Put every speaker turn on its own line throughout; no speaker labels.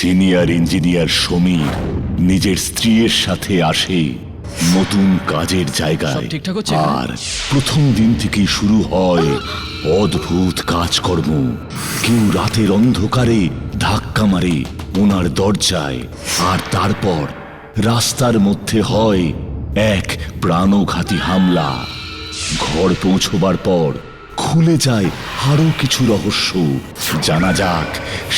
Senior engineer Samir নিজের স্ত্রীর সাথে আসে নতুন কাজের জায়গায়।
ঠিকঠাক হচ্ছে?
আর প্রথম দিন থেকেই শুরু হয় অদ্ভুত কাজকর্ম। কেউ রাতের অন্ধকারে ধাক্কা মারে ওনার দরজায়, আর তারপর রাস্তার মধ্যে হয় এক প্রাণঘাতী হামলা। ঘর পৌঁছবার পর খুলে যায় আরো কিছু রহস্য। জানা যাক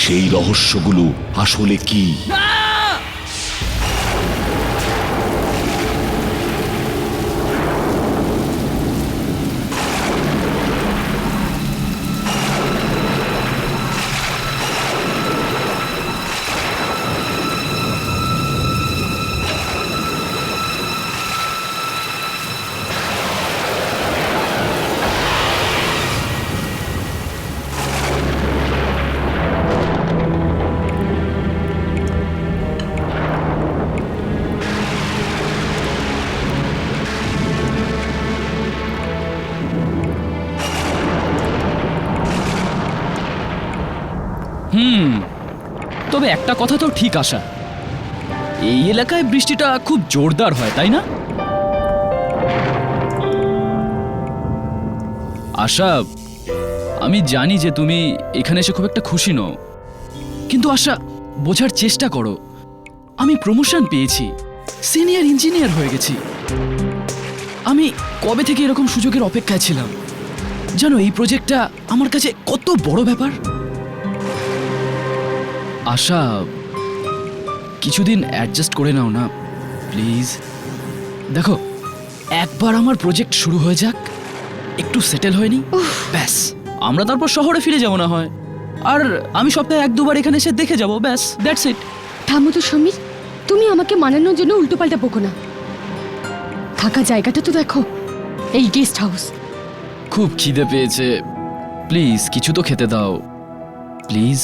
সেই রহস্যগুলো আসলে কি।
তবে একটা কথা তো ঠিক, আশা, এই এলাকায় বৃষ্টিটা খুব জোরদার হয়, তাই না? আশা, আমি জানি যে তুমি এখানে এসে খুব একটা খুশি নও, কিন্তু আশা, বোঝার চেষ্টা করো। আমি প্রমোশন পেয়েছি, সিনিয়র ইঞ্জিনিয়ার হয়ে গেছি। আমি কবে থেকে এরকম সুযোগের অপেক্ষায় ছিলাম। জানো, এই প্রজেক্টটা আমার কাছে কত বড় ব্যাপার। আশা, কিছুদিন অ্যাডজাস্ট করে নাও না প্লিজ। দেখো, একবার আমার প্রজেক্ট শুরু হয়ে যাক, একটু সেটেল হয়নি, ব্যাস আমরা তারপর শহরে ফিরে যাবো না হয়। আর আমি সপ্তাহে 1-2 বার এখানে এসে দেখে যাবো, ব্যাস, দ্যাটস ইট।
থামো তো সমীর, তুমি আমাকে মানানোর জন্য উল্টোপাল্টা বকো না। থাকা জায়গাটা তো দেখো, এই গেস্ট হাউস।
খুব খিদে পেয়েছে, প্লিজ কিছু তো খেতে দাও প্লিজ।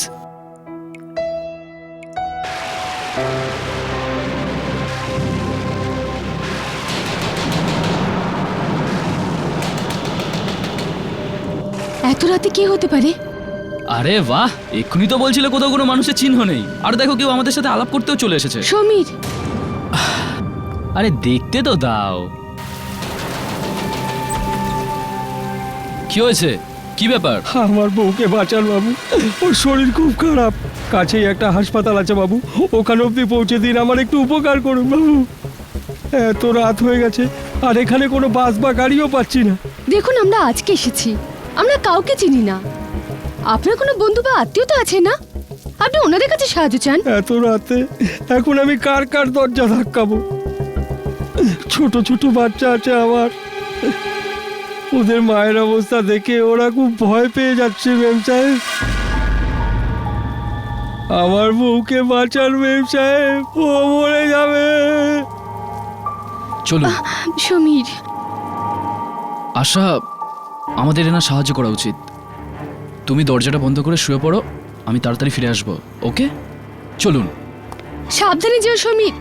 এত রাতে কি হতে পারে?
আরে বাহ, এক্ষুনি তো বলছিলে কোথাও কোনো মানুষের চিহ্ন নেই, আর দেখো কেউ আমাদের সাথে আলাপ করতেও চলে এসেছে।
সমীর,
আরে দেখতে তো দাও। কি হয়েছে, কি ব্যাপার?
আমার বউকে বাঁচান বাবু, ওর শরীর খুব খারাপ। কাছেই একটা হাসপাতাল আছে বাবু, ওখানে অব্দি পৌঁছে দিন, আমার একটু উপকার করুন বাবু। এত রাত হয়ে গেছে, আর এখানে কোনো বাস বা গাড়িও পাচ্ছি না।
দেখুন আমরা আজকে এসেছি, আমরা কাউকে চিনি না। আপনার কোনো বন্ধু বা আত্মীয়তা আছে না? আপনি ওনাদের কাছে সাহায্য চান?
এত রাতে এখন আমি কার কার দরজা ধাক্কাবো? ছোট ছোট বাচ্চা আছে আমার, ওদের মায়ের অবস্থা দেখে ওরা খুব ভয় পেয়ে যাচ্ছে মেম সাহেব। আমার বউকে বাঁচান মেম সাহেব, ও মরে যাবে।
চলুন
সমীর,
আশা, আমাদের এনা সাহায্য করা উচিত। তুমি দরজাটা বন্ধ করে শুয়ে পড়ো, আমি তাড়াতাড়ি ফিরে আসবো, ওকে? চলুন।
সাবধানে যেও সমীর।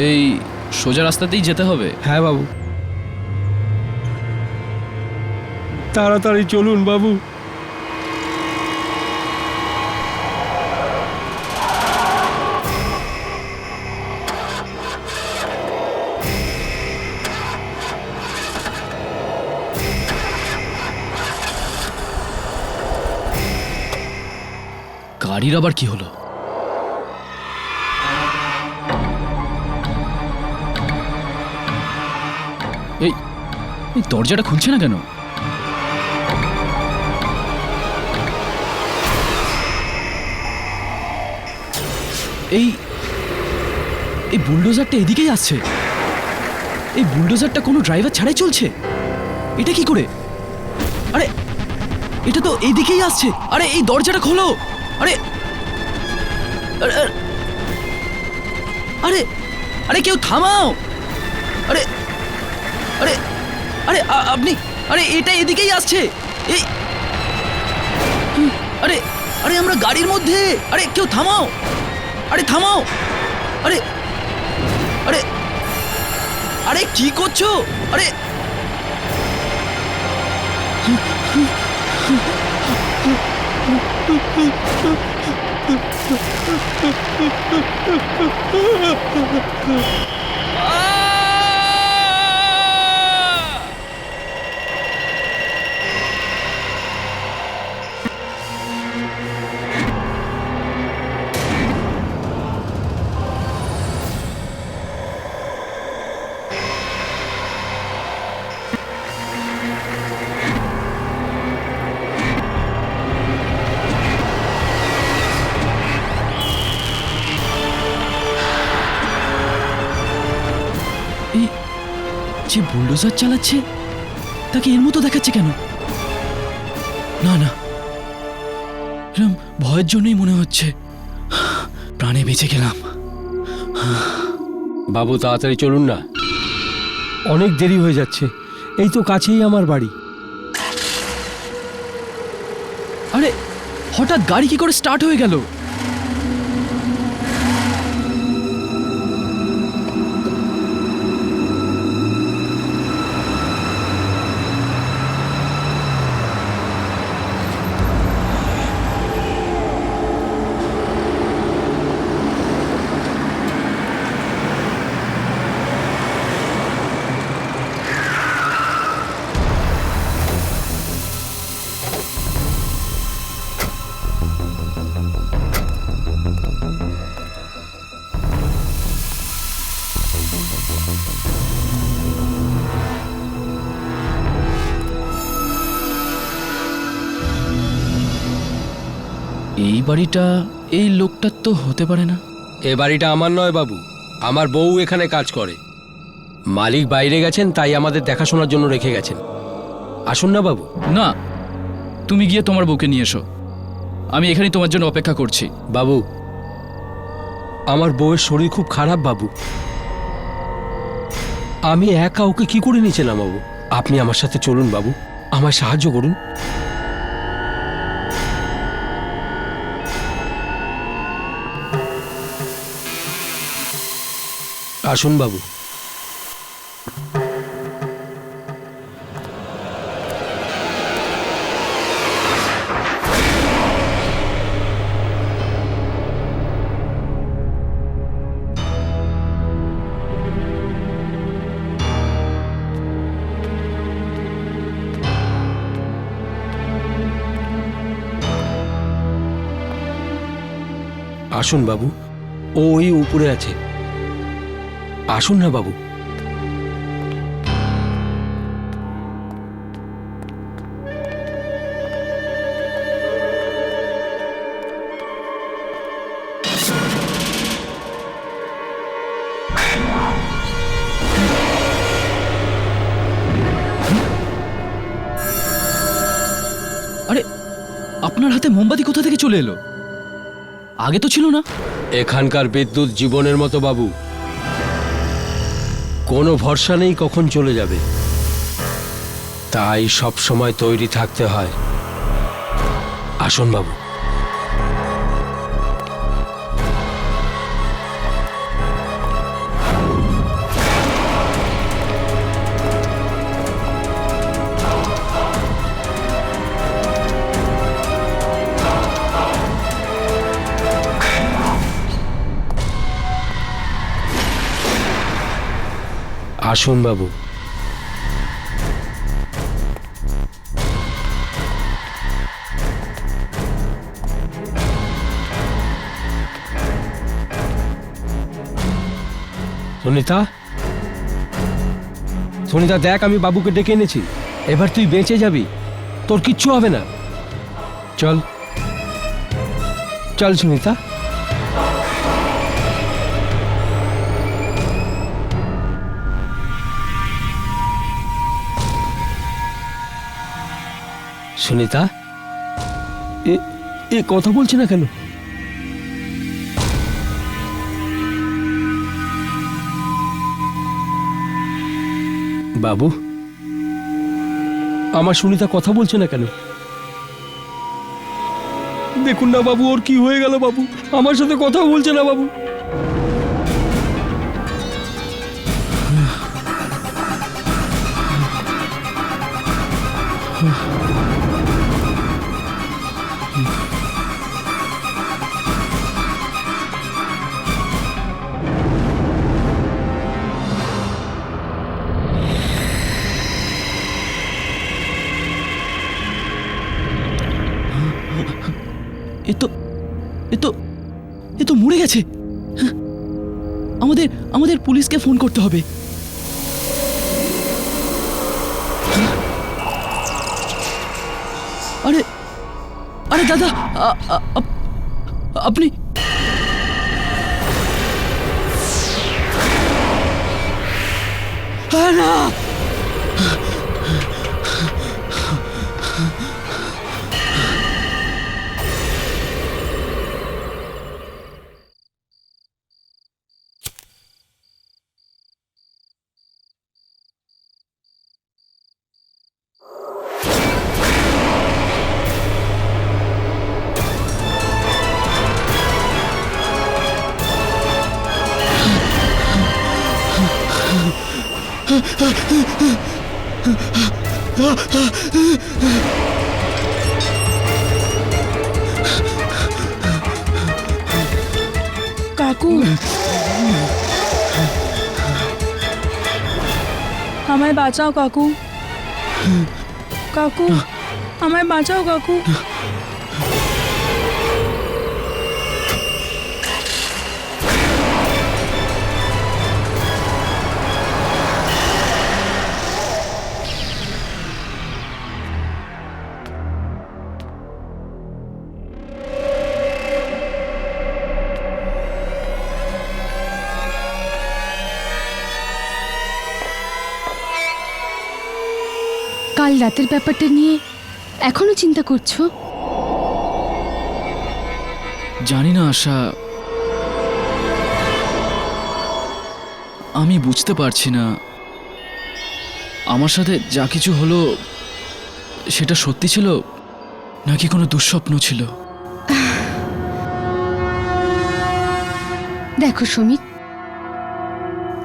এই সোজা রাস্তাতেই যেতে হবে?
হ্যাঁ বাবু, তাড়াতাড়ি চলুন বাবু।
গাড়ির আবার কি হলো? এই এই দরজাটা খুলছে না কেন? এই এই বুলডোজারটা এদিকেই আসছে। এই বুলডোজারটা কোনো ড্রাইভার ছাড়াই চলছে। এটা কি করে? আরে এটা তো এদিকেই আসছে। আরে এই দরজাটা খোলো। আরে আরে আরে আরে কেউ থামাও। আরে আরে আরে আপনি, আরে এটা এদিকেই আসছে। এই আরে আরে আমরা গাড়ির মধ্যে। আরে কেউ থামাও। আরে থামাও। আরে আরে আরে কি করছো? আরে এই যে বুলডোজার চালাচ্ছে তাকে এর মতো দেখাচ্ছে কেন? না না, এরম ভয়ের জন্যই মনে হচ্ছে। প্রাণে বেঁচে গেলাম।
বাবু তাড়াতাড়ি চলুন না, অনেক দেরি হয়ে যাচ্ছে। এই তো কাছেই আমার বাড়ি।
আরে হঠাৎ গাড়ি কি করে স্টার্ট হয়ে গেল? এই বাড়িটা এই লোকটার তো হতে পারে না।
এ বাড়িটা আমার নয় বাবু, আমার বউ এখানে কাজ করে। মালিক বাইরে গেছেন, তাই আমাদের দেখাশোনার জন্য রেখে গেছেন। আসুন না বাবু।
না, তুমি গিয়ে তোমার বউকে নিয়ে এসো। আমি এখানেই তোমার জন্য অপেক্ষা করছি।
বাবু, আমার বউয়ের শরীর খুব খারাপ বাবু। আমি একা ওকে কি করে নিয়েছিলাম বাবু? আপনি আমার সাথে চলুন বাবু, আমায় সাহায্য করুন। আসুন বাবু। আসুন বাবু, ও ওই উপরে আছে। আসুন না বাবু।
আরে আপনার হাতে মোমবাতি কোথা থেকে চলে এলো? আগে তো ছিল না।
এখানকার বিদ্যুৎ জীবনের মতো বাবু, কোনো ভরসা নেই কখন চলে যাবে, তাই সব সময় তৈরি থাকতে হয়। আসুন বাবু। আসুন বাবু। সুনিতা, সুনিতা দেখ, আমি বাবুকে ডেকে এনেছি। এবার তুই বেঁচে যাবি, তোর কিচ্ছু হবে না। চল চল সুনিতা। সুনিতা,
এ এ কথা বলছে না কেন?
বাবু,
আমার সুনিতা কথা বলছে না কেন? দেখুন না বাবু, ওর কি হয়ে গেল বাবু? আমার সাথে কথা বলছে না বাবু।
এ তো এ তো এ তো মরে গেছে। হ্যাঁ, আমাদের আমাদের পুলিশকে ফোন করতে হবে। আরে আরে দাদা, আপনি না।
কাকু, আমায় বাঁচাও কাকু। কাকু, আমায় বাঁচাও কাকু।
কাল রাতের ব্যাপারটা নিয়ে এখনো চিন্তা করছো?
জানি না আশা, আমি বুঝতে পারছি না আমার সাথে যা কিছু হলো সেটা সত্যি ছিল নাকি কোনো দুঃস্বপ্ন ছিল।
দেখো সমীর,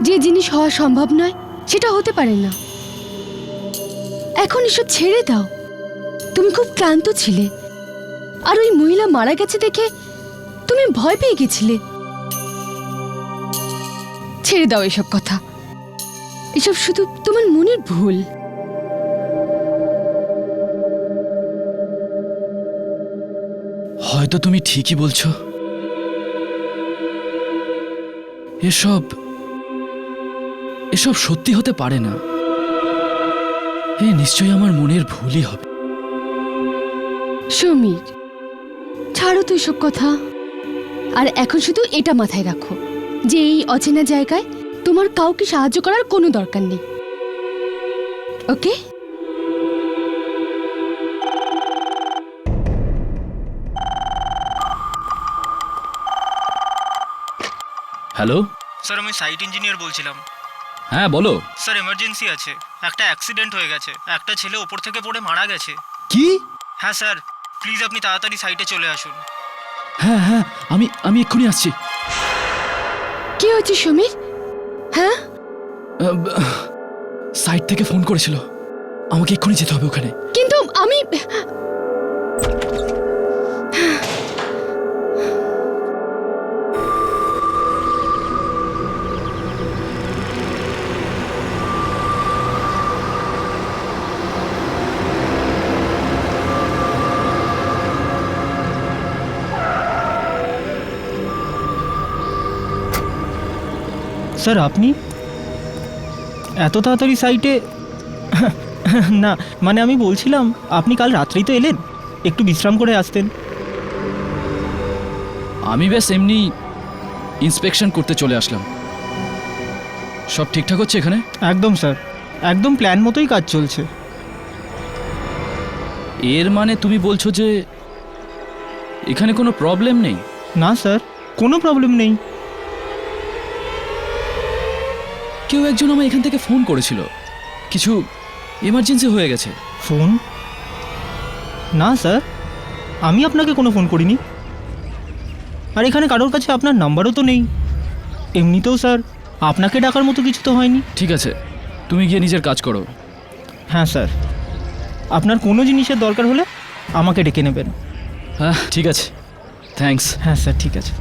যে জিনিস হওয়া সম্ভব নয় সেটা হতে পারে না। এখন এসব ছেড়ে দাও। তুমি খুব ক্লান্ত ছিলে, আর ওই মহিলা মারা গেছে দেখে তুমি ভয় পেয়ে গেছিলে। ছেড়ে দাও এসব কথা। এসব শুধু তোমার মনের ভুল।
হয়তো তুমি ঠিকই বলছো। এসব এসব সত্যি হতে পারে না। এ নিশ্চয়ই আমার মনের ভুলই হবে।
সমীর, ছাড়ো তো এসব কথা। আর এখন শুধু এটা মাথায় রাখো যে এই অচেনা জায়গায় তোমার কাউকে সাহায্য করার কোনো দরকার নেই। ওকে?
হ্যালো,
স্যার, আমি সাইট ইঞ্জিনিয়ার বলছিলাম।
হ্যাঁ বলো।
স্যার, এমার্জেন্সি আছে। একটা অ্যাক্সিডেন্ট হয়ে গেছে। একটা ছেলে ওপর থেকে পড়ে মারা গেছে।
কি?
হ্যাঁ স্যার, প্লিজ আপনি তাড়াতাড়ি সাইটে চলে আসুন।
হ্যাঁ হ্যাঁ, আমি এক্ষুনি আসছি।
কি হয়েছে সমীর? হ্যাঁ,
সাইট থেকে ফোন করেছিল, আমাকে এক্ষুনি যেতে হবে ওখানে।
কিন্তু আমি
স্যার আপনি?
এত তাড়াতাড়ি সাইটে না, মানে আমি বলছিলাম আপনি কাল রাত্রেই তো এলেন, একটু বিশ্রাম করে আসতেন।
আমি ব্যাস এমনি ইন্সপেকশন করতে চলে আসলাম। সব ঠিকঠাক হচ্ছে এখানে?
একদম স্যার, একদম প্ল্যান মতোই কাজ চলছে।
এর মানে তুমি বলছো যে এখানে কোনো প্রবলেম নেই?
না স্যার, কোনো প্রবলেম নেই।
কেউ একজন আমায় এখান থেকে ফোন করেছিল, কিছু এমার্জেন্সি হয়ে গেছে।
ফোন? না স্যার, আমি আপনাকে কোনো ফোন করিনি। আর এখানে কারোর কাছে আপনার নাম্বারও তো নেই। এমনিতেও স্যার আপনাকে ডাকার মতো কিছু তো হয়নি।
ঠিক আছে, তুমি গিয়ে নিজের কাজ করো।
হ্যাঁ স্যার, আপনার কোনো জিনিসের দরকার হলে আমাকে ডেকে নেবেন।
হ্যাঁ ঠিক আছে, থ্যাঙ্কস।
হ্যাঁ স্যার, ঠিক আছে।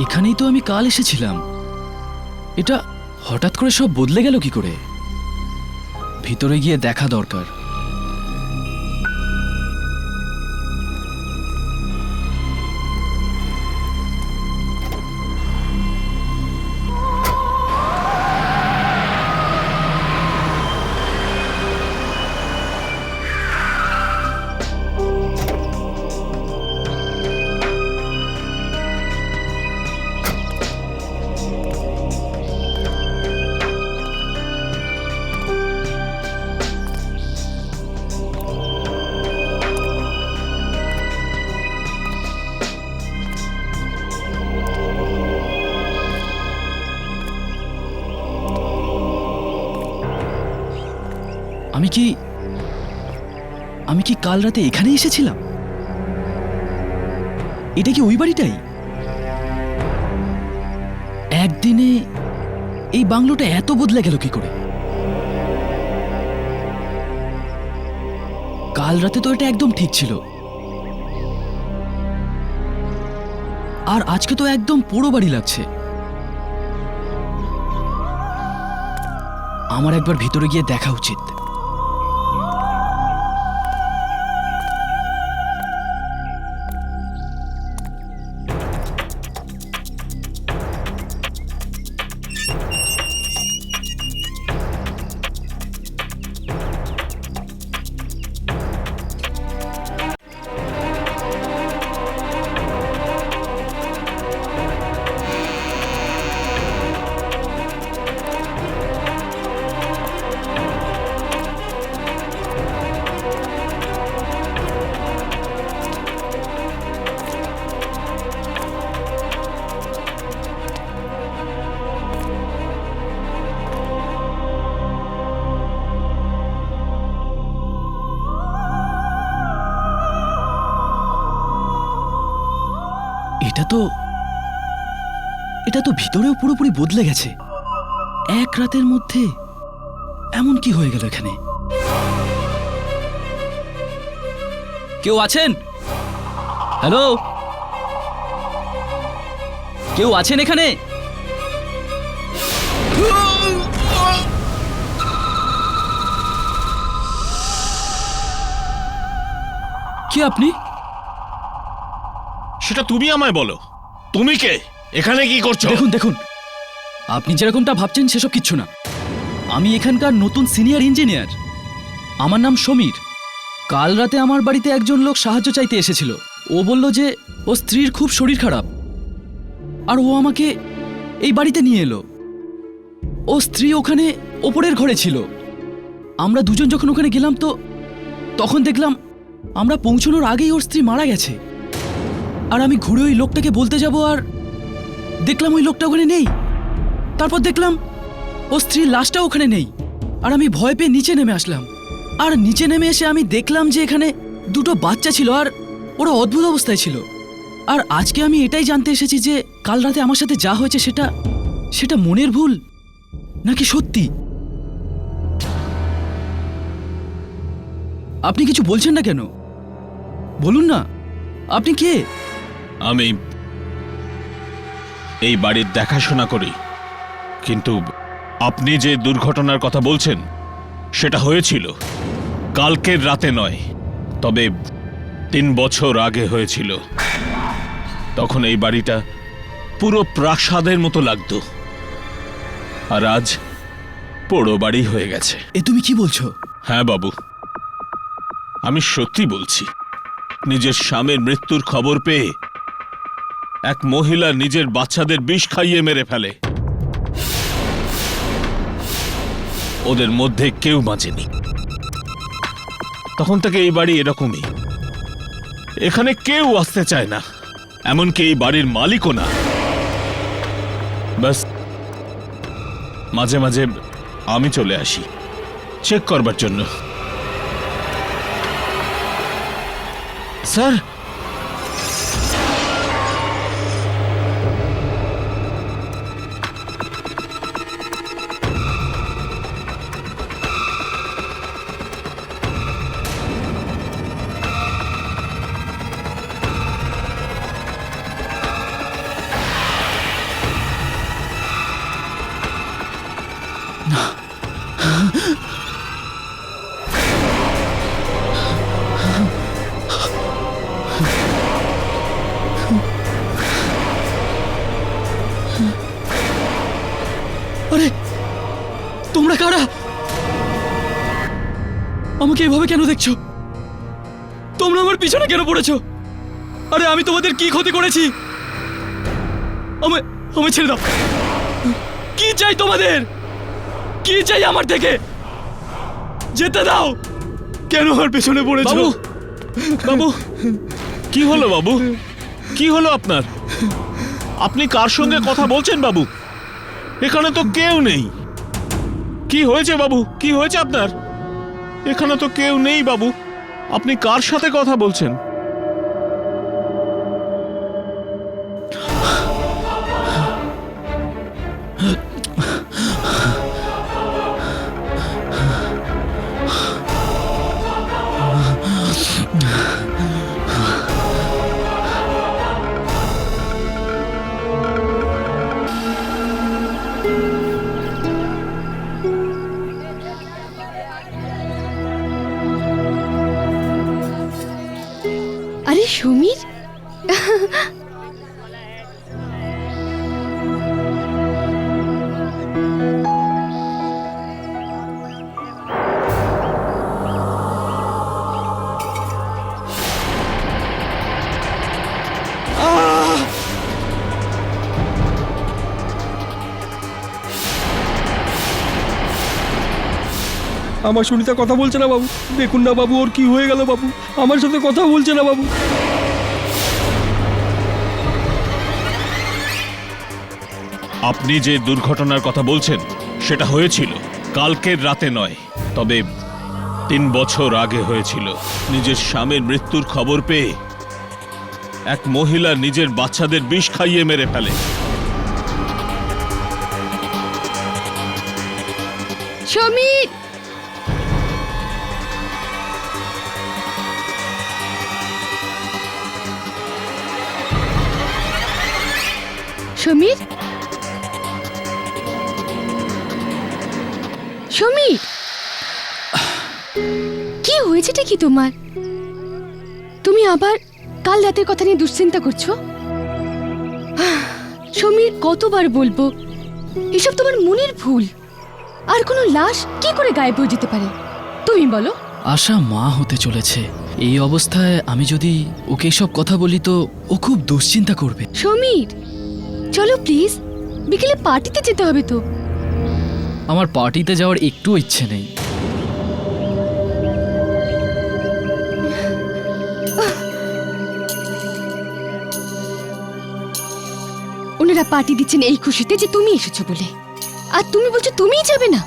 এখানেই তো আমি কাল এসেছিলাম। এটা হঠাৎ করে সব বদলে গেল কি করে? ভিতরে গিয়ে দেখা দরকার। আমি কি কাল রাতে এখানে এসেছিলাম? এটা কি ওই বাড়িটাই? একদিনে এই বাংলোটা এত বদলে গেল কি করে? কাল রাতে তো এটা একদম ঠিক ছিল, আর আজকে তো একদম পুরো বাড়ি লাগছে। আমার একবার ভিতরে গিয়ে দেখা উচিত। এটা তো ভিতরেও পুরোপুরি বদলে গেছে। এক রাতের মধ্যে এমন কি হয়ে গেল এখানে? কেউ আছেন? হ্যালো, কেউ আছেন এখানে? কি আপনি?
সেটা তুমি আমায় বলো, তুমি কে, এখানে কি করছো?
দেখুন, আপনি যেরকমটা ভাবছেন সেসব কিচ্ছু না। আমি এখানকার নতুন সিনিয়র ইঞ্জিনিয়ার। আমার নাম সমীর। কাল রাতে আমার বাড়িতে একজন লোক সাহায্য চাইতে এসেছিল। ও বলল যে ও স্ত্রীর খুব শরীর খারাপ, আর ও আমাকে এই বাড়িতে নিয়ে এলো। ও স্ত্রী ওখানে ওপরের ঘরে ছিল। আমরা দুজন যখন ওখানে গেলাম তো তখন দেখলাম আমরা পৌঁছানোর আগেই ওর স্ত্রী মারা গেছে। আর আমি ঘুরে ওই লোকটাকে বলতে যাব আর দেখলাম ওই লোকটা ওখানে নেই। তারপর দেখলাম ও স্ত্রীর লাশটা ওখানে নেই। আর আমি ভয় পেয়ে নিচে নেমে আসলাম। আর নিচে নেমে এসে আমি দেখলাম যে এখানে দুটো বাচ্চা ছিল আর ওরা অদ্ভুত অবস্থায় ছিল। আর আজকে আমি এটাই জানতে এসেছি যে কাল রাতে আমার সাথে যা হয়েছে সেটা মনের ভুল নাকি সত্যি। আপনি কিছু বলছেন না কেন? বলুন না, আপনি কে?
আমি এই বাড়ির দেখাশোনা করি, কিন্তু আপনি যে দুর্ঘটনার কথা বলছেন সেটা হয়েছিল কালকের রাতে নয়, তবে 3 বছর আগে হয়েছিল। তখন এই বাড়িটা পুরো প্রাসাদের মতো লাগতো, আর আজ পোড়ো বাড়ি হয়ে গেছে।
এ তুমি কি বলছো?
হ্যাঁ বাবু, আমি সত্যি বলছি। নিজের স্বামীর মৃত্যুর খবর পেয়ে এক মহিলা নিজের বাচ্চাদের বিষ খাইয়ে মেরে ফেলে। ওদের মধ্যে কেউ বাঁচেনি। তখন থেকে এই বাড়ি এরকমই। এখানে কেউ আসতে চায় না, এমনকি এই বাড়ির মালিকও না। ব্যাস মাঝে মাঝে আমি চলে আসি চেক করবার জন্য। স্যার,
আরে তোমরা কারা? আমাকে এভাবে কেন দেখছো? তোমরা আমার পিছনে কেন পড়েছো? আরে আমি তোমাদের কি ক্ষতি করেছি? আমায় ছেড়ে দাও। কি চাই তোমাদের? কি চাই আমার থেকে? যেতে দাও। কেন আমার পেছনে পড়েছো?
বাবু, বাবু, কি হলো বাবু? কি হলো আপনার? আপনি কার সঙ্গে কথা বলছেন বাবু? এখানে তো কেউ নেই। কি হয়েছে বাবু? কি হয়েছে আপনার? এখানে তো কেউ নেই বাবু। আপনি কার সাথে কথা বলছেন?
আরে সমীর,
আমার সুনিতা কথা বলছে না বাবু। দেখুন না বাবু, ওর কি হয়ে গেল বাবু? আমার সাথে কথা বলছে না বাবু।
আপনি যে দুর্ঘটনার কথা বলছেন সেটা হয়েছিল কালকের রাতে নয়, তবে 3 বছর আগে হয়েছিল। নিজের স্বামীর মৃত্যুর খবর পেয়ে এক মহিলা নিজের বাচ্চাদের বিষ খাইয়ে মেরে ফেলে।
সমীর, সমীর, সমীর, কি হয়েছেটা কি তোমার? তুমি আবার কাল রাতের কথা নিয়ে দুশ্চিন্তা করছো? সমীর, কতবার বলবো এসব তোমার মনের ভুল। আর কোনো লাশ কি করে গায়েব হয়ে যেতে পারে তুমি বলো?
আশা মা হতে চলেছে। এই অবস্থায় আমি যদি ওকে সব কথা বলি তো ও খুব দুশ্চিন্তা করবে।
সমীর, চলো প্লিজ, বিকেলে পার্টিতে যেতে হবে তো।
আমার পার্টিতে যাওয়ার একটু ইচ্ছে নেই।
ওরা পার্টি দিচ্ছেন এই খুশিতে যে তুমি এসেছো বলে, আর তুমি বলছো তুমিই যাবে না।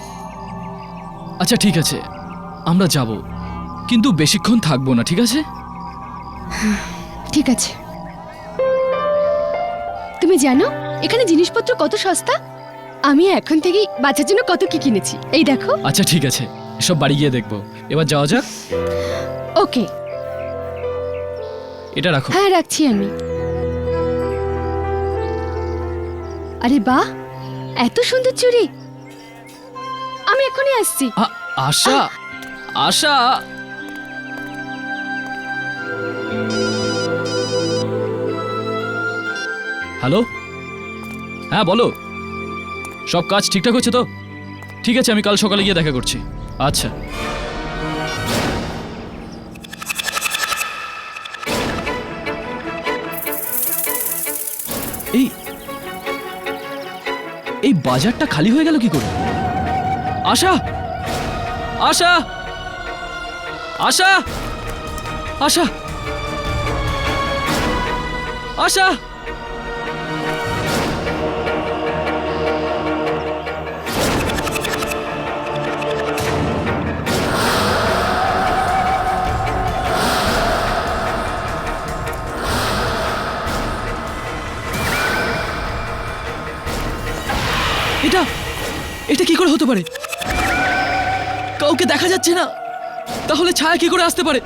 আচ্ছা ঠিক আছে, আমরা যাব, কিন্তু বেশিক্ষণ থাকবো না, ঠিক আছে?
ঠিক আছে। তুমি জানো এখানে জিনিসপত্র কত সস্তা? আমি এখন থেকেই বাচ্চার জন্য কত কি কিনেছি, এই দেখো।
আচ্ছা ঠিক আছে, এসব বাড়ি গিয়ে দেখবো। এবার যাওয়া যাক।
ওকে,
এটা রাখো।
হ্যাঁ রাখছি আমি। আরে বাহ, এত সুন্দর চুড়ি! আমি এখনই আসছি।
আশা, আশা। হ্যালো, হ্যাঁ বলো। সব কাজ ঠিকঠাক হচ্ছে তো? ঠিক আছে, আমি কাল সকালে গিয়ে দেখা করছি। আচ্ছা। এই এই বাজারটা খালি হয়ে গেল কি করে? আশা, আশা, আশা, আশা, আশা। এটা এটা কি করে হতে পারে? কাউকে দেখা যাচ্ছে না, তাহলে ছায়া কি করে আসতে পারে?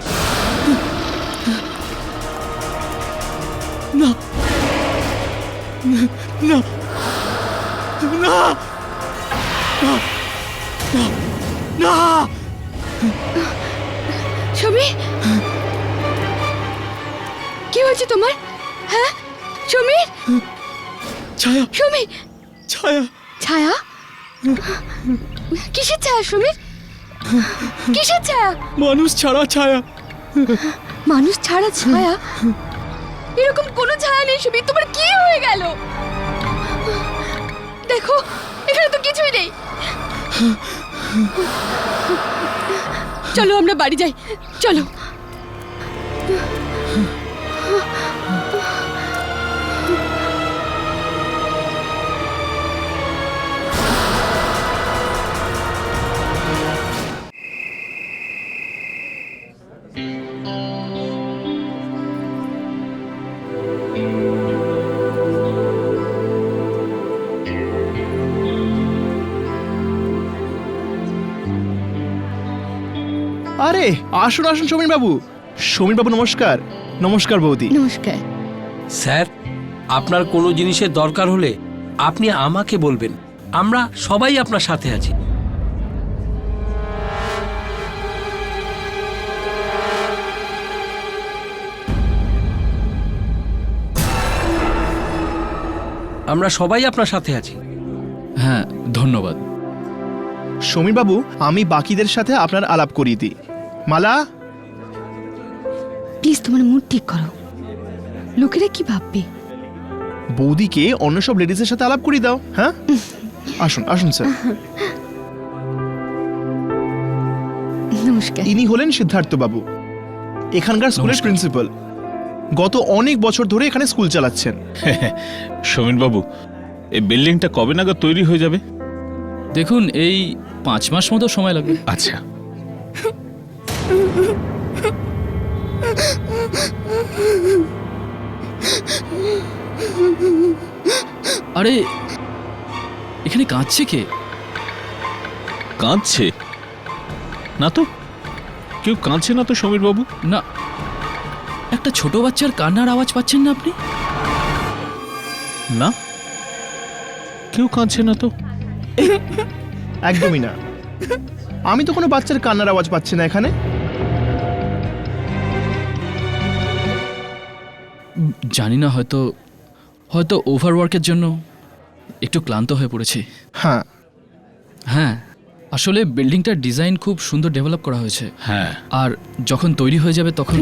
না না না না।
সমীর, কি হয়েছে তোমার? হ্যাঁ সমীর,
ছায়া,
সমীর।
ছায়া,
ছায়া? কিসের ছায়া সমীর? কিসের ছায়া?
মানুষ ছাড়া ছায়া।
মানুষ ছাড়া ছায়া? এরকম কোনো ছায়া নেই সমীর, তোমার কি হয়ে গেল? দেখো এখানে তো কিছুই নেই। চলো আমরা বাড়ি যাই, চলো।
আরে আসুন আসুন সমীর বাবু। সমীর বাবু নমস্কার। নমস্কার বৌদি।
নমস্কার।
স্যার, আপনার কোনো জিনিসের দরকার হলে আপনি আমাকে বলবেন, আমরা সবাই আপনার সাথে আছি। আমরা সবাই আপনার সাথে আছি।
হ্যাঁ ধন্যবাদ।
সমীর বাবু, আমি বাকিদের সাথে আপনার আলাপ করিয়ে দিই। মালা,
প্লিজ তোমার মুড ঠিক করো, লোকেরা কি ভাববে?
বৌদিকে অন্য সব লেডিসের সাথে আলাপ করিয়ে দাও। হ্যাঁ আসুন আসুন স্যার।
নমস্কার।
ইনি হলেন সিদ্ধার্থ বাবু, এখানকার স্কুলের
নমস্কার।
প্রিন্সিপাল। গত অনেক বছর ধরে এখানে স্কুল চালাচ্ছেন।
সমীর বাবু, এই বিল্ডিংটা কবে নাগাদ তৈরি হয়ে যাবে?
দেখুন, এই 5 মাস মতো সময় লাগবে।
আচ্ছা।
আরে এখানে কাঁদছে কে?
কাঁদছে না তো, কেউ কাঁদছে না তো সমীর বাবু।
না, একটা ছোট বাচ্চার কান্নার আওয়াজ পাচ্ছেন না আপনি?
না, কেউ কাঁদছে না তো।
একদমই না, আমি তো কোনো বাচ্চার কান্নার আওয়াজ পাচ্ছি না এখানে।
জানি না, হয়তো হয়তো ওভারওয়ার্কের জন্য একটু ক্লান্ত হয়ে পড়েছি।
হ্যাঁ
হ্যাঁ, আসলে বিল্ডিংটার ডিজাইন খুব সুন্দর ডেভেলপ করা হয়েছে।
হ্যাঁ,
আর যখন তৈরি হয়ে যাবে তখন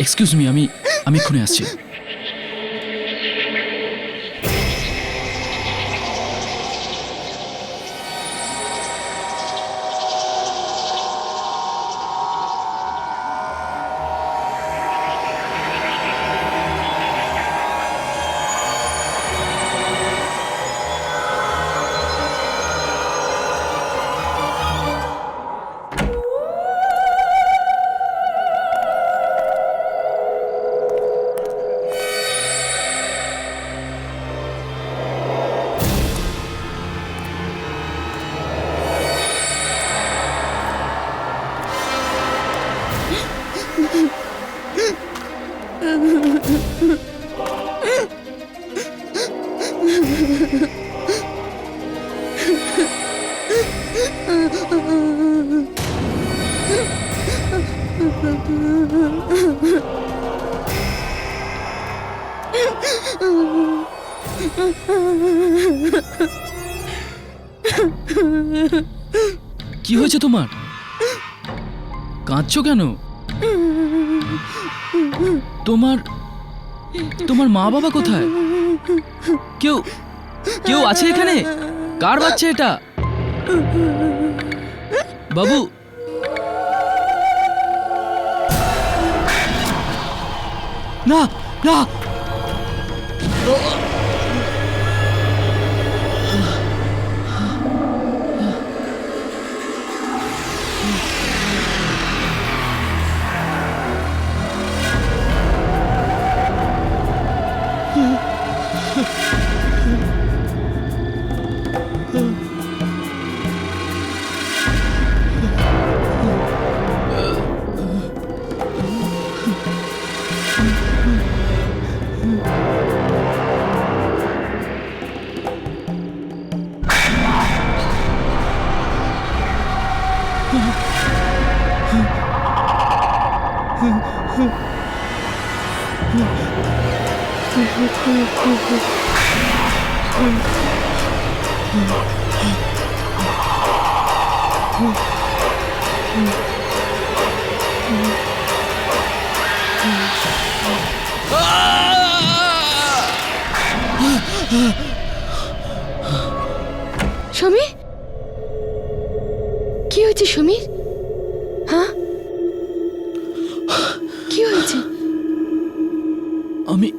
এক্সকিউজ মি, আমি এক্ষুনি আসছি। কি হয়েছে তোমার? কাঁদছো কেন? তোমার তোমার মা বাবা কোথায়? কেউ কেউ আছে এখানে? কার বাচ্চা এটা? বাবু, না না,
সমীর, কি হয়েছে সমীর? হ্যাঁ, কি হয়েছে?
আমি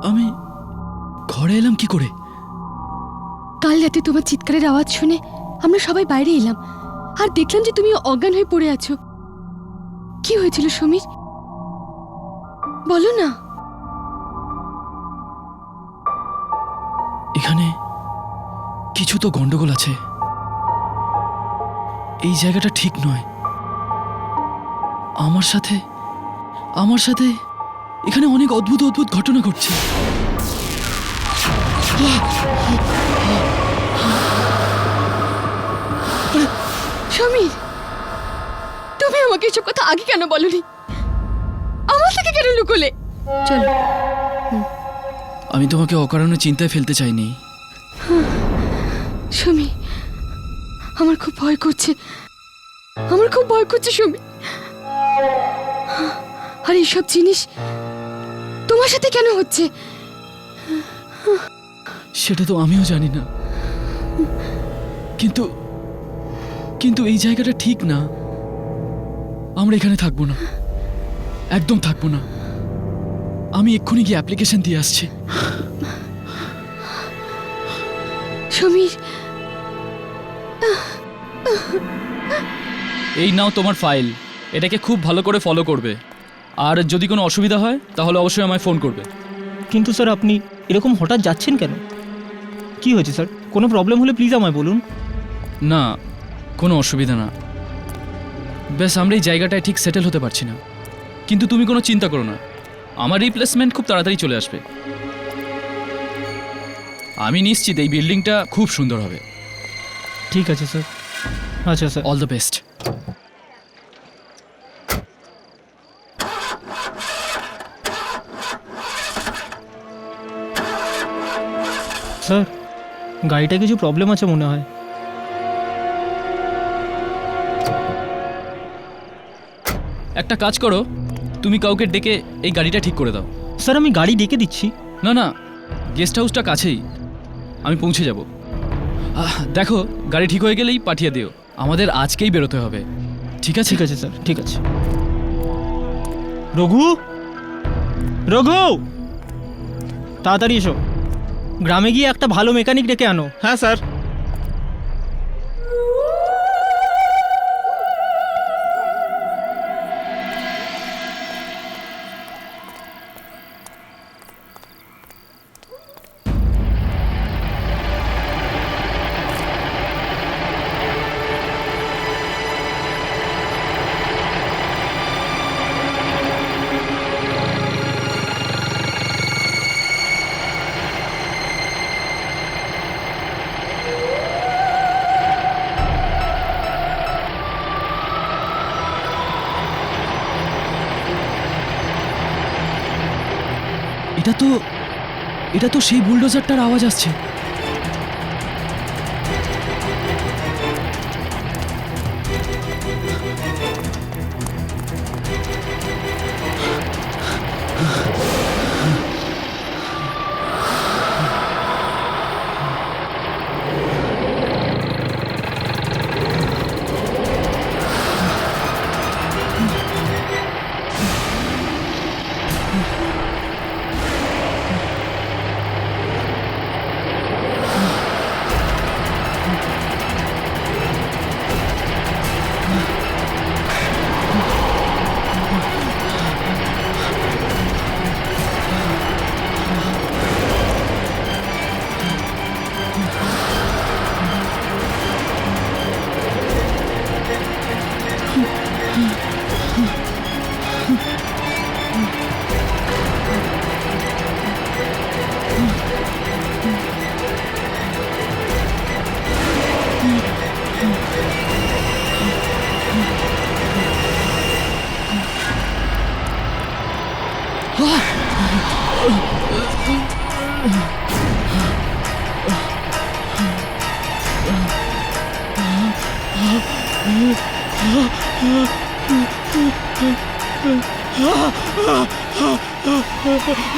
আমি ঘরে এলাম কি করে?
কাল রাতে তোমার চিৎকারের আওয়াজ শুনে আমরা সবাই বাইরে এলাম আর দেখলাম যে তুমি অজ্ঞান হয়ে পড়ে আছো। কি হয়েছিল সমীর, বলো না।
এখানে কিছু তো গন্ডগোল আছে। এই জায়গাটা ঠিক নয়। আমার সাথে এখানে অনেক অদ্ভুত অদ্ভুত ঘটনা ঘটছে।
সমীর, তুমি আমাকে এসব কথা আগে কেন বলনি? আমার থেকে কেন লুকোলে? চলো।
আমি তোমাকে অকারণে চিন্তায় ফেলতে চাইনি।
সমীর, আমার খুব ভয় করছে, সমীর। আর এইসব জিনিস তোমার সাথে কেন হচ্ছে?
সেটা তো আমিও জানি না, কিন্তু এই জায়গাটা ঠিক না। আমরা এখানে থাকবো না, একদম থাকবো না। আমি এক্ষুনি গিয়ে অ্যাপ্লিকেশন দিয়ে আসছি।
সমীর,
এই নাও তোমার ফাইল। এটাকে খুব ভালো করে ফলো করবে, আর যদি কোনো অসুবিধা হয় তাহলে অবশ্যই আমায় ফোন করবে।
কিন্তু স্যার আপনি এরকম হঠাৎ যাচ্ছেন কেন? কি হয়েছে স্যার? কোনো প্রবলেম হলে প্লিজ আমায় বলুন।
না, কোনো অসুবিধা না। ব্যাস আমরা এই জায়গাটায় ঠিক সেটেল হতে পারছি না। কিন্তু তুমি কোনো চিন্তা করো না, আমার রিপ্লেসমেন্ট খুব তাড়াতাড়ি চলে আসবে। আমি নিশ্চিত এই বিল্ডিংটা খুব সুন্দর হবে।
ঠিক আছে স্যার। আচ্ছা sir,
all the best.
Sir গাড়িটা কিছু প্রবলেম আছে মনে হয়।
একটা কাজ করো, তুমি কাউকে ডেকে এই গাড়িটা ঠিক করে দাও।
স্যার আমি গাড়ি ডেকে দিচ্ছি।
না না, গেস্ট হাউসটা কাছেই, আমি পৌঁছে যাব। দেখো, গাড়ি ঠিক হয়ে গেলেই পাঠিয়ে দিও। আমাদের আজকেই বেরোতে হবে, ঠিক আছে?
ঠিক আছে স্যার, ঠিক আছে। রঘু, রঘু, তাড়াতাড়ি এসো। গ্রামে গিয়ে একটা ভালো মেকানিক ডেকে আনো।
হ্যাঁ স্যার।
এটা তো সেই বুলডোজারটার আওয়াজ আসছে।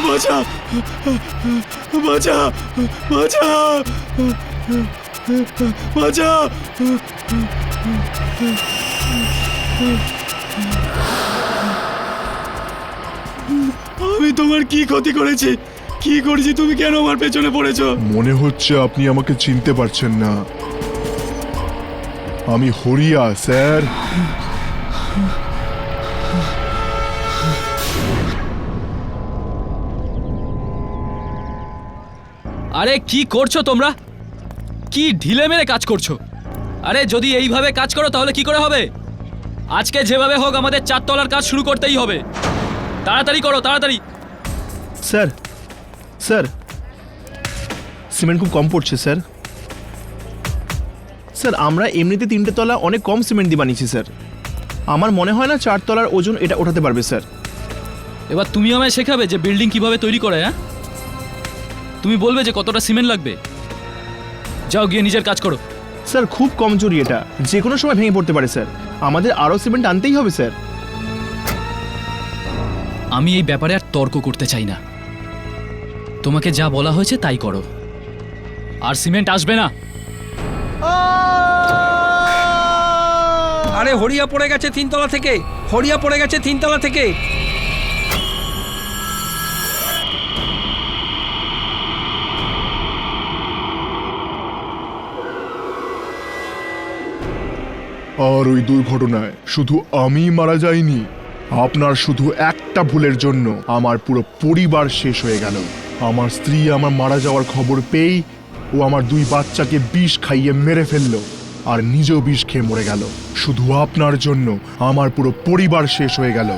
বাঁচা বাঁচা বাঁচা বাঁচা। আমি তোমার কি ক্ষতি করেছি? কি করেছি? তুমি কেন আমার পেছনে পড়েছো?
মনে হচ্ছে আপনি আমাকে চিনতে পারছেন না। আমি হরিয়া স্যার।
আরে কি করছো তোমরা? কি ঢিলে মেরে কাজ করছো? আরে যদি এইভাবে কাজ করো তাহলে কি করে হবে? আজকে যেভাবে হোক আমাদের 4 তলার কাজ শুরু করতেই হবে। তাড়াতাড়ি করো, তাড়াতাড়ি।
স্যার স্যার সিমেন্ট খুব কম পড়ছে স্যার। স্যার আমরা এমনিতে 3টে তলা অনেক কম সিমেন্ট দিয়ে বানিয়েছি স্যার। আমার মনে হয় না 4 তলার ওজন এটা ওঠাতে পারবে স্যার।
এবার তুমি আমায় শেখাবে যে বিল্ডিং কিভাবে তৈরি করে? হ্যাঁ, তুমি বলবে যে কতটা সিমেন্ট লাগবে। যাও গিয়ে নিজের কাজ করো।
স্যার খুব কমজোরি, এটা যে কোনো সময় ভেঙে পড়তে পারে স্যার। আমাদের আরও সিমেন্ট আনতেই হবে স্যার।
আমি এই ব্যাপারে আর তর্ক করতে চাই না। তোমাকে যা বলা হয়েছে তাই করো, আর সিমেন্ট আসবে না।
আরে হরিয়া পড়ে গেছে 3 তলা থেকে, হরিয়া পড়ে গেছে 3 তলা থেকে।
আর ওই দুর্ঘটনায় শুধু আমি মারা যাইনি, আপনার শুধু একটা ভুলের জন্য আমার পুরো পরিবার শেষ হয়ে গেল। আমার স্ত্রী আমার মারা যাওয়ার খবর পেয়েই ও আমার 2 বাচ্চাকে বিষ খাইয়ে মেরে ফেললো, আর নিজেও বিষ খেয়ে মরে গেল। শুধু আপনার জন্য আমার পুরো পরিবার শেষ হয়ে গেল।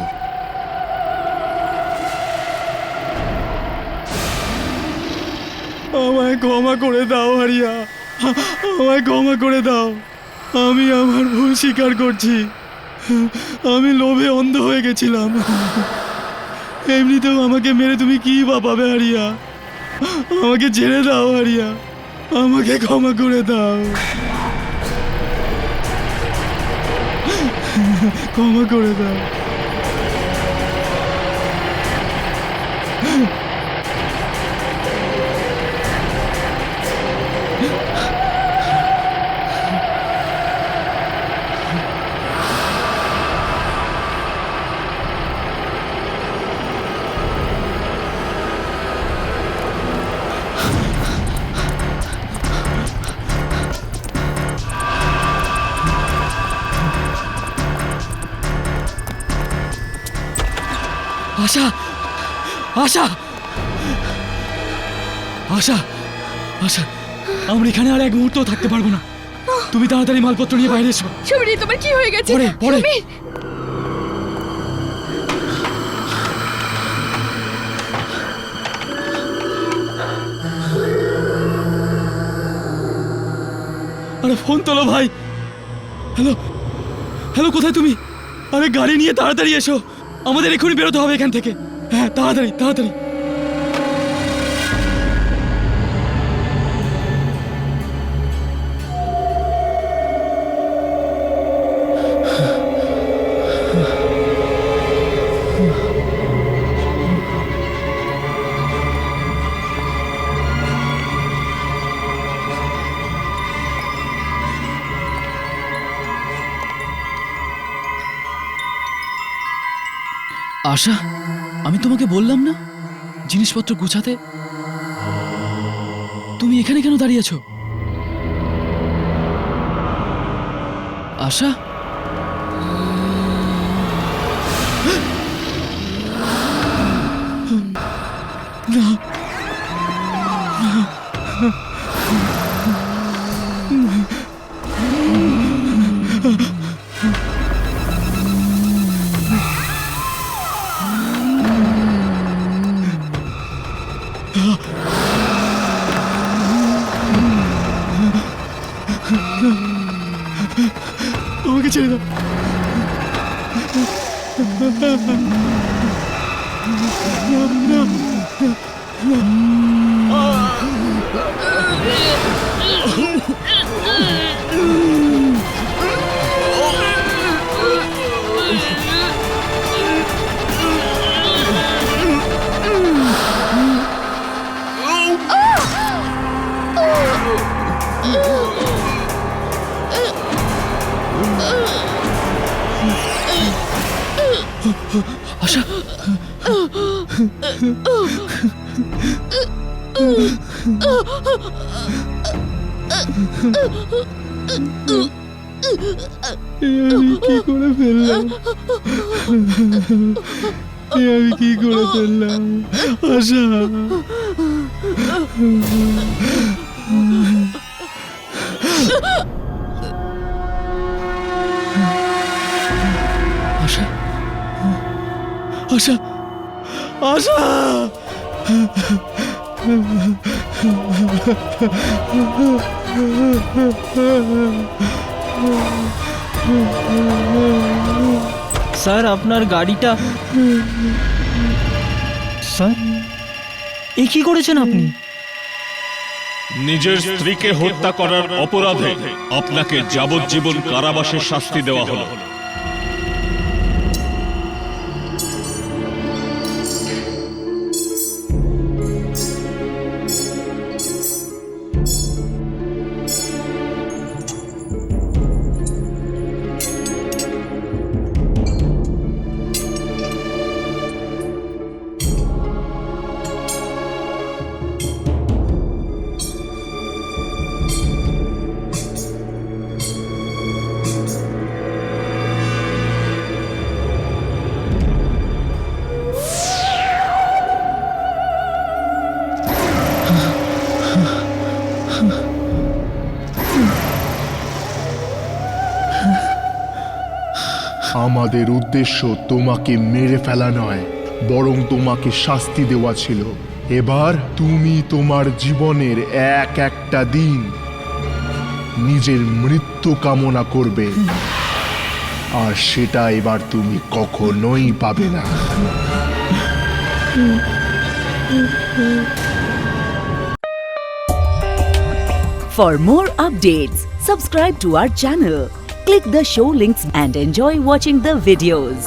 আমায় ক্ষমা করে দাও হারিয়া, আমায় ক্ষমা করে দাও। আমি আমার ভুল স্বীকার করছি। আমি লোভে অন্ধ হয়ে গেছিলাম। এমনিতেও আমাকে মেরে তুমি কি বা পাবে হারিয়া? আমাকে ছেড়ে দাও হারিয়া, আমাকে ক্ষমা করে দাও, ক্ষমা করে দাও।
আশা, আশা, আশা, আশা, আমরা এখানে আর এক মুহূর্তও থাকতে পারবো না। তুমি তাড়াতাড়ি মালপত্র নিয়ে বাইরে এসো।
সমীর, তোমার কি হয়ে গেছে?
পরে, পরে।
সমীর!
আরে ফোন তোলো ভাই। হ্যালো, হ্যালো, কোথায় তুমি? আরে গাড়ি নিয়ে তাড়াতাড়ি এসো, আমাদের এক্ষুনি বেরোতে হবে এখান থেকে। হ্যাঁ, তাড়াতাড়ি, তাড়াতাড়ি।
আশা, আমি তোমাকে বললাম না জিনিসপত্র গুছাতে। তুমি এখানে কেন দাঁড়িয়ে আছো? আশা, আমাকে ছেড়ে দাও। আশা,
আমি কি করে ফেললাম? আমি কি করে ফেললাম? আশা,
আশা, আশা, আশা।
স্যার আপনার গাড়িটা। স্যার এ কি করেছেন আপনি?
নিজের স্ত্রীকে হত্যা করার অপরাধে আপনাকে যাবজ্জীবন কারাবাসের শাস্তি দেওয়া হলো।
আমাদের উদ্দেশ্য তোমাকে মেরে ফেলা নয়, বরং তোমাকে শাস্তি দেওয়া ছিল। এবার তুমি তোমার জীবনের এক একটা দিন নিজের মৃত্যু কামনা করবে, আর সেটা এবার তুমি কখনোই পাবে না।
For more updates, subscribe to our channel, click the show links and enjoy watching the videos.